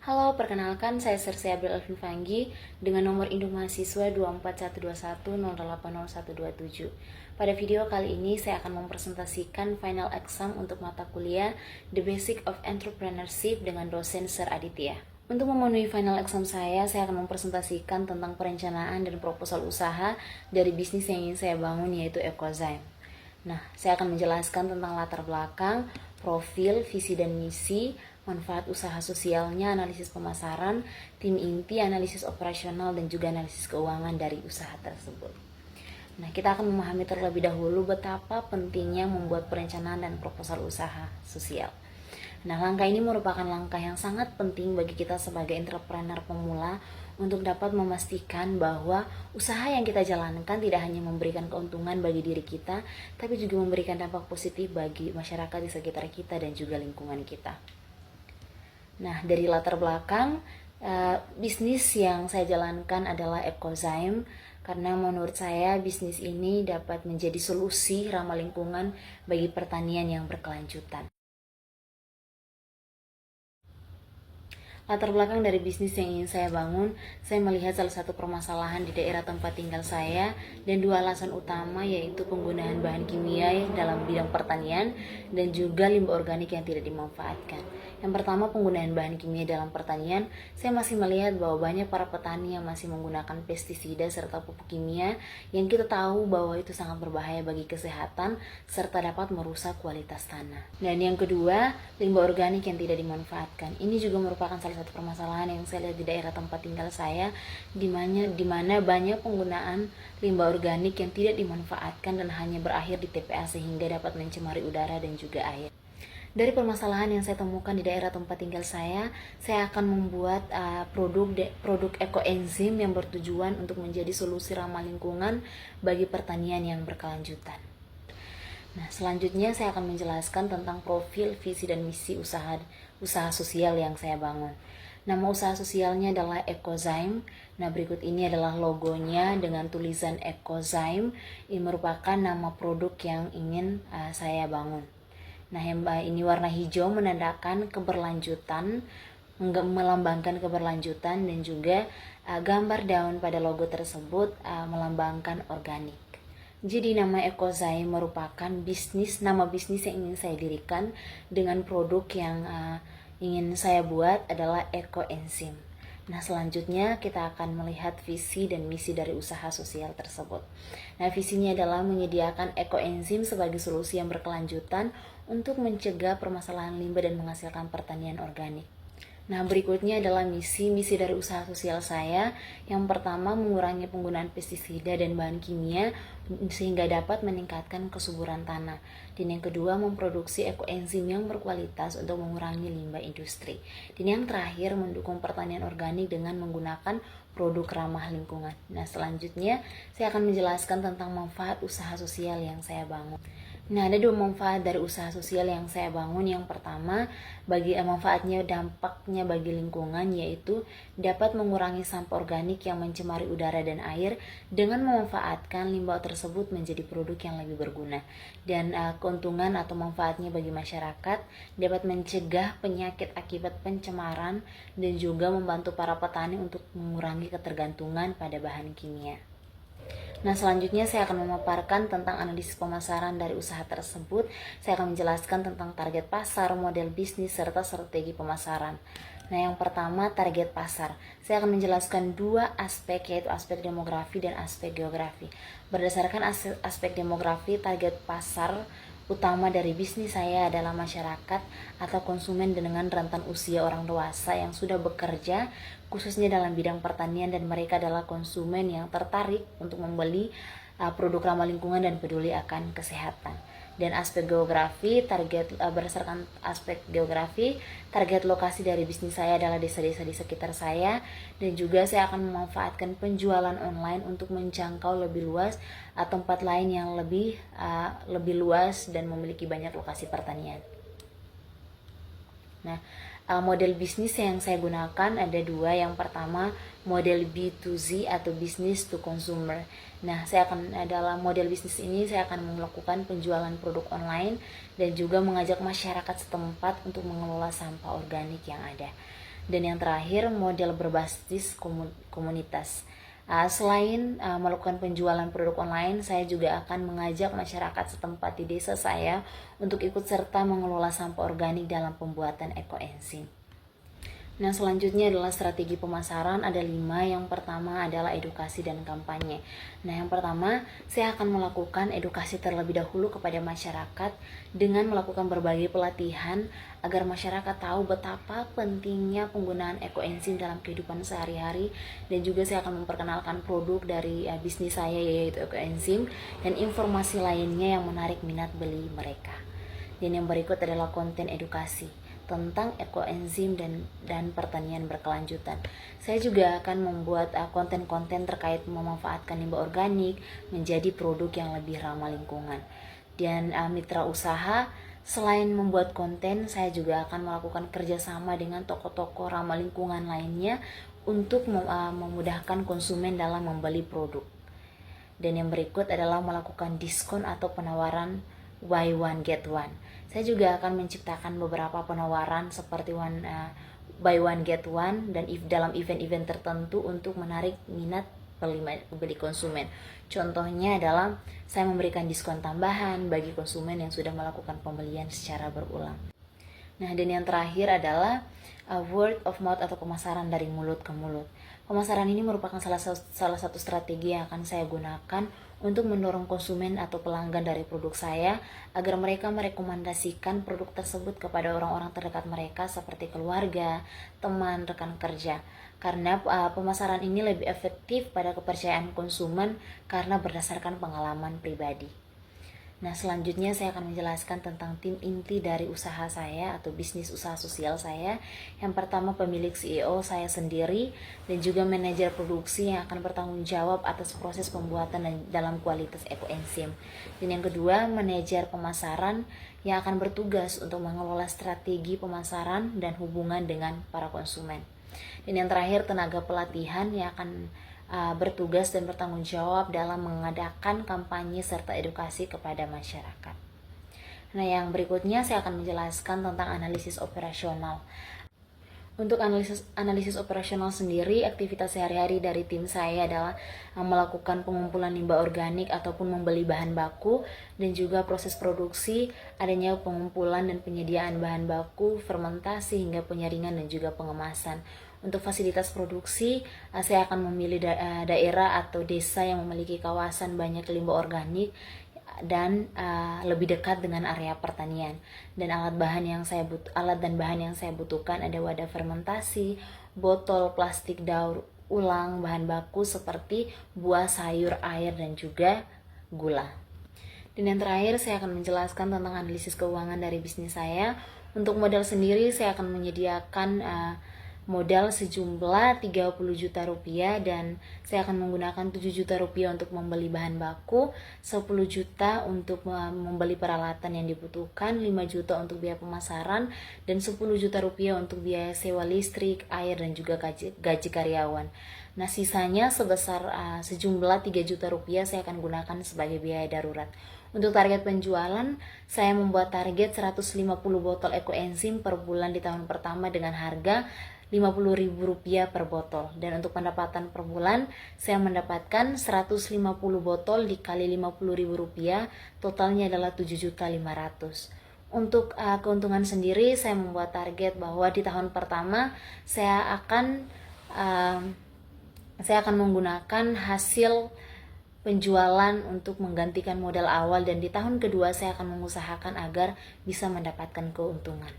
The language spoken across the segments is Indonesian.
Halo, perkenalkan saya Sersi Abril Alvin Fanggi dengan nomor induk mahasiswa 24121080127. Pada video kali ini saya akan mempresentasikan final exam untuk mata kuliah The Basic of Entrepreneurship dengan dosen Sir Aditya. Untuk memenuhi final exam saya akan mempresentasikan tentang perencanaan dan proposal usaha dari bisnis yang ingin saya bangun, yaitu Ecozyme. Nah, saya akan menjelaskan tentang latar belakang, profil, visi dan misi, manfaat usaha sosialnya, analisis pemasaran, tim inti, analisis operasional, dan juga analisis keuangan dari usaha tersebut. Nah, kita akan memahami terlebih dahulu betapa pentingnya membuat perencanaan dan proposal usaha sosial. Nah, langkah ini merupakan langkah yang sangat penting bagi kita sebagai entrepreneur pemula untuk dapat memastikan bahwa usaha yang kita jalankan tidak hanya memberikan keuntungan bagi diri kita, tapi juga memberikan dampak positif bagi masyarakat di sekitar kita dan juga lingkungan kita. Nah, dari latar belakang, bisnis yang saya jalankan adalah Ecozyme, karena menurut saya bisnis ini dapat menjadi solusi ramah lingkungan bagi pertanian yang berkelanjutan. Latar belakang dari bisnis yang ingin saya bangun, saya melihat salah satu permasalahan di daerah tempat tinggal saya dan dua alasan utama, yaitu penggunaan bahan kimia dalam bidang pertanian dan juga limbah organik yang tidak dimanfaatkan. Yang pertama, penggunaan bahan kimia dalam pertanian. Saya masih melihat bahwa banyak para petani yang masih menggunakan pestisida serta pupuk kimia yang kita tahu bahwa itu sangat berbahaya bagi kesehatan serta dapat merusak kualitas tanah. Dan yang kedua, limbah organik yang tidak dimanfaatkan. Ini juga merupakan salah satu permasalahan yang saya lihat di daerah tempat tinggal saya, di mana banyak penggunaan limbah organik yang tidak dimanfaatkan dan hanya berakhir di TPA sehingga dapat mencemari udara dan juga air. Dari permasalahan yang saya temukan di daerah tempat tinggal saya akan membuat produk ekoenzim yang bertujuan untuk menjadi solusi ramah lingkungan bagi pertanian yang berkelanjutan. Nah, selanjutnya saya akan menjelaskan tentang profil, visi, dan misi usaha sosial yang saya bangun. Nama usaha sosialnya adalah Ecozyme. Nah, berikut ini adalah logonya dengan tulisan Ecozyme. Ini merupakan nama produk yang ingin saya bangun. Nah, ini warna hijau menandakan keberlanjutan, melambangkan keberlanjutan, dan juga gambar daun pada logo tersebut melambangkan organik. Jadi nama Ecozyme merupakan nama bisnis yang ingin saya dirikan dengan produk yang ingin saya buat adalah ekoenzim. Nah, selanjutnya kita akan melihat visi dan misi dari usaha sosial tersebut. Nah, visinya adalah menyediakan ekoenzim sebagai solusi yang berkelanjutan untuk mencegah permasalahan limbah dan menghasilkan pertanian organik. Nah, berikutnya adalah misi dari usaha sosial saya. Yang pertama, mengurangi penggunaan pestisida dan bahan kimia sehingga dapat meningkatkan kesuburan tanah. Dan yang kedua, memproduksi ekoenzim yang berkualitas untuk mengurangi limbah industri. Dan yang terakhir, mendukung pertanian organik dengan menggunakan produk ramah lingkungan. Nah, selanjutnya saya akan menjelaskan tentang manfaat usaha sosial yang saya bangun. Nah, ada dua manfaat dari usaha sosial yang saya bangun. Yang pertama, manfaatnya, dampaknya bagi lingkungan, yaitu dapat mengurangi sampah organik yang mencemari udara dan air dengan memanfaatkan limbah tersebut menjadi produk yang lebih berguna. Dan keuntungan atau manfaatnya bagi masyarakat dapat mencegah penyakit akibat pencemaran dan juga membantu para petani untuk mengurangi ketergantungan pada bahan kimia. Nah, selanjutnya saya akan memaparkan tentang analisis pemasaran dari usaha tersebut. Saya akan menjelaskan tentang target pasar, model bisnis, serta strategi pemasaran. Nah, yang pertama, target pasar. Saya akan menjelaskan dua aspek, yaitu aspek demografi dan aspek geografi. Berdasarkan aspek demografi, target pasar utama dari bisnis saya adalah masyarakat atau konsumen dengan rentan usia orang dewasa yang sudah bekerja khususnya dalam bidang pertanian, dan mereka adalah konsumen yang tertarik untuk membeli produk ramah lingkungan dan peduli akan kesehatan. Dan aspek geografi, berdasarkan aspek geografi, target lokasi dari bisnis saya adalah desa-desa di sekitar saya, dan juga saya akan memanfaatkan penjualan online untuk menjangkau lebih luas tempat lain yang lebih luas dan memiliki banyak lokasi pertanian. Nah, model bisnis yang saya gunakan ada dua. Yang pertama, model B2Z atau business to consumer. Nah, dalam model bisnis ini saya akan melakukan penjualan produk online dan juga mengajak masyarakat setempat untuk mengelola sampah organik yang ada. Dan yang terakhir, model berbasis komunitas. Selain melakukan penjualan produk online, saya juga akan mengajak masyarakat setempat di desa saya untuk ikut serta mengelola sampah organik dalam pembuatan ekoenzim. Nah, selanjutnya adalah strategi pemasaran. Ada 5. Yang pertama adalah edukasi dan kampanye. Nah, yang pertama, saya akan melakukan edukasi terlebih dahulu kepada masyarakat dengan melakukan berbagai pelatihan agar masyarakat tahu betapa pentingnya penggunaan ekoenzim dalam kehidupan sehari-hari, dan juga saya akan memperkenalkan produk dari bisnis saya yaitu ekoenzim dan informasi lainnya yang menarik minat beli mereka. Dan yang berikut adalah konten edukasi tentang ekoenzim dan pertanian berkelanjutan. Saya juga akan membuat konten-konten terkait memanfaatkan limbah organik menjadi produk yang lebih ramah lingkungan. Dan mitra usaha, selain membuat konten, saya juga akan melakukan kerjasama dengan toko-toko ramah lingkungan lainnya untuk memudahkan konsumen dalam membeli produk. Dan yang berikut adalah melakukan diskon atau penawaran buy one get one. Saya juga akan menciptakan beberapa penawaran seperti buy one get one dan dalam event-event tertentu untuk menarik minat pembeli konsumen. Contohnya adalah saya memberikan diskon tambahan bagi konsumen yang sudah melakukan pembelian secara berulang. Nah, dan yang terakhir adalah word of mouth atau pemasaran dari mulut ke mulut. Pemasaran ini merupakan salah satu strategi yang akan saya gunakan untuk mendorong konsumen atau pelanggan dari produk saya agar mereka merekomendasikan produk tersebut kepada orang-orang terdekat mereka seperti keluarga, teman, rekan kerja. Karena pemasaran ini lebih efektif pada kepercayaan konsumen karena berdasarkan pengalaman pribadi. Nah, selanjutnya saya akan menjelaskan tentang tim inti dari usaha saya atau bisnis usaha sosial saya. Yang pertama, pemilik CEO saya sendiri dan juga manajer produksi yang akan bertanggung jawab atas proses pembuatan dan dalam kualitas ekoenzim. Dan yang kedua, manajer pemasaran yang akan bertugas untuk mengelola strategi pemasaran dan hubungan dengan para konsumen. Dan yang terakhir, tenaga pelatihan yang akan bertugas dan bertanggung jawab dalam mengadakan kampanye serta edukasi kepada masyarakat. Nah, yang berikutnya saya akan menjelaskan tentang analisis operasional. Untuk analisis operasional sendiri, aktivitas sehari-hari dari tim saya adalah melakukan pengumpulan limbah organik ataupun membeli bahan baku, dan juga proses produksi, adanya pengumpulan dan penyediaan bahan baku, fermentasi hingga penyaringan dan juga pengemasan. Untuk fasilitas produksi, saya akan memilih daerah atau desa yang memiliki kawasan banyak limbah organik dan lebih dekat dengan area pertanian. Dan alat dan bahan yang saya butuhkan ada wadah fermentasi, botol plastik daur ulang, bahan baku seperti buah, sayur, air, dan juga gula. Dan yang terakhir, saya akan menjelaskan tentang analisis keuangan dari bisnis saya. Untuk modal sendiri, saya akan menyediakan modal sejumlah 30 juta rupiah, dan saya akan menggunakan 7 juta rupiah untuk membeli bahan baku, 10 juta untuk membeli peralatan yang dibutuhkan, 5 juta untuk biaya pemasaran, dan 10 juta rupiah untuk biaya sewa listrik, air, dan juga gaji karyawan. Nah, sisanya sebesar sejumlah 3 juta rupiah saya akan gunakan sebagai biaya darurat. Untuk target penjualan, saya membuat target 150 botol ekoenzim per bulan di tahun pertama dengan harga Rp50.000 per botol. Dan untuk pendapatan per bulan, saya mendapatkan 150 botol dikali Rp50.000, totalnya adalah 7.500.000. Untuk keuntungan sendiri, saya membuat target bahwa di tahun pertama saya akan menggunakan hasil penjualan untuk menggantikan modal awal, dan di tahun kedua saya akan mengusahakan agar bisa mendapatkan keuntungan.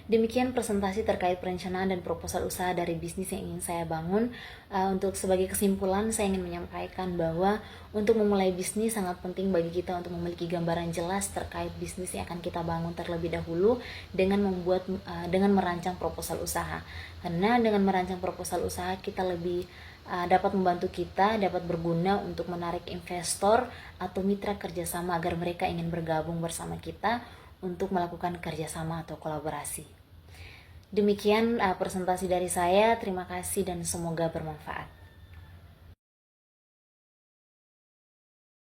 Demikian presentasi terkait perencanaan dan proposal usaha dari bisnis yang ingin saya bangun. Untuk sebagai kesimpulan, saya ingin menyampaikan bahwa untuk memulai bisnis sangat penting bagi kita untuk memiliki gambaran jelas terkait bisnis yang akan kita bangun terlebih dahulu dengan merancang proposal usaha. Karena dengan merancang proposal usaha kita lebih dapat membantu kita dapat berguna untuk menarik investor atau mitra kerjasama agar mereka ingin bergabung bersama kita untuk melakukan kerjasama atau kolaborasi. Demikian presentasi dari saya. Terima kasih dan semoga bermanfaat.